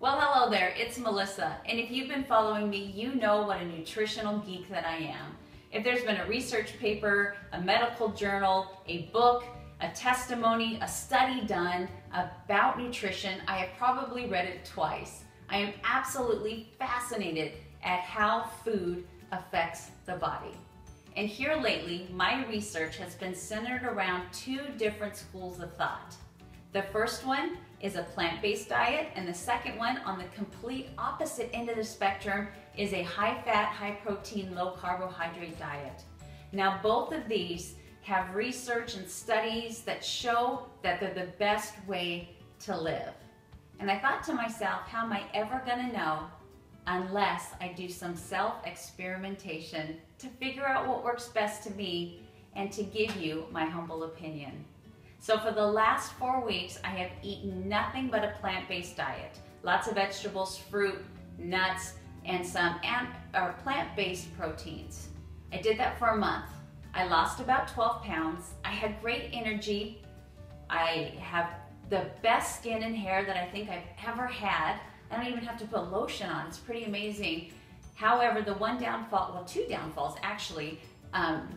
Well, hello there, it's Melissa, and if you've been following me, you know what a nutritional geek that I am. If there's been a research paper, a medical journal, a book, a testimony, a study done about nutrition, I have probably read it twice. I am absolutely fascinated at how food affects the body. And here lately, my research has been centered around two different schools of thought. The first one is a plant-based diet, and the second one, on the complete opposite end of the spectrum, is a high-fat, high-protein, low-carbohydrate diet. Now, both of these have research and studies that show that they're the best way to live. And I thought to myself, how am I ever gonna know unless I do some self-experimentation to figure out what works best to me and to give you my humble opinion. So for the last 4 weeks, I have eaten nothing but a plant-based diet. Lots of vegetables, fruit, nuts, and some plant-based proteins. I did that for a month. I lost about 12 pounds. I had great energy. I have the best skin and hair that I think I've ever had. I don't even have to put lotion on. It's pretty amazing. However, the one downfall, well, two downfalls actually.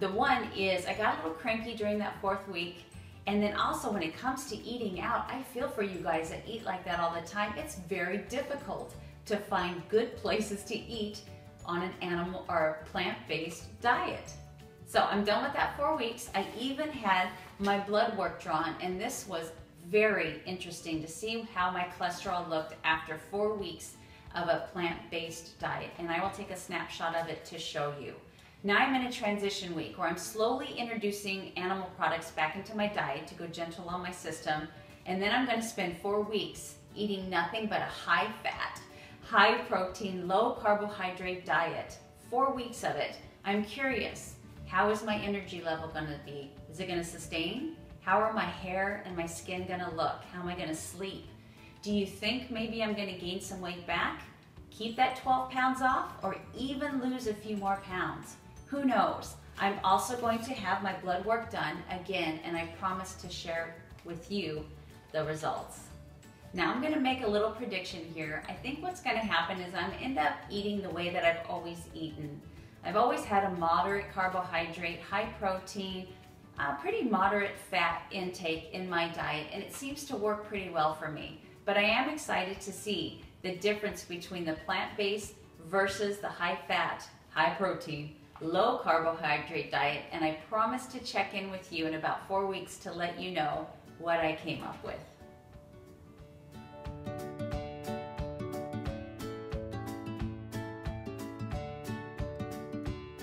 The one is I got a little cranky during that 4th week. And then also when it comes to eating out, I feel for you guys that eat like that all the time. It's very difficult to find good places to eat on an animal or plant-based diet. So I'm done with that 4 weeks. I even had my blood work drawn, and this was very interesting to see how my cholesterol looked after 4 weeks of a plant-based diet. And I will take a snapshot of it to show you. Now I'm in a transition week where I'm slowly introducing animal products back into my diet to go gentle on my system. And then I'm gonna spend 4 weeks eating nothing but a high-fat, high-protein, low-carbohydrate diet. 4 weeks of it. I'm curious, how is my energy level gonna be? Is it gonna sustain? How are my hair and my skin gonna look? How am I gonna sleep? Do you think maybe I'm gonna gain some weight back? Keep that 12 pounds off, or even lose a few more pounds? Who knows? I'm also going to have my blood work done again, and I promise to share with you the results. Now I'm gonna make a little prediction here. I think what's gonna happen is I'm gonna end up eating the way that I've always eaten. I've always had a moderate carbohydrate, high protein, pretty moderate fat intake in my diet, and it seems to work pretty well for me. But I am excited to see the difference between the plant-based versus the high-fat, high-protein, low-carbohydrate diet, and I promise to check in with you in about 4 weeks to let you know what I came up with.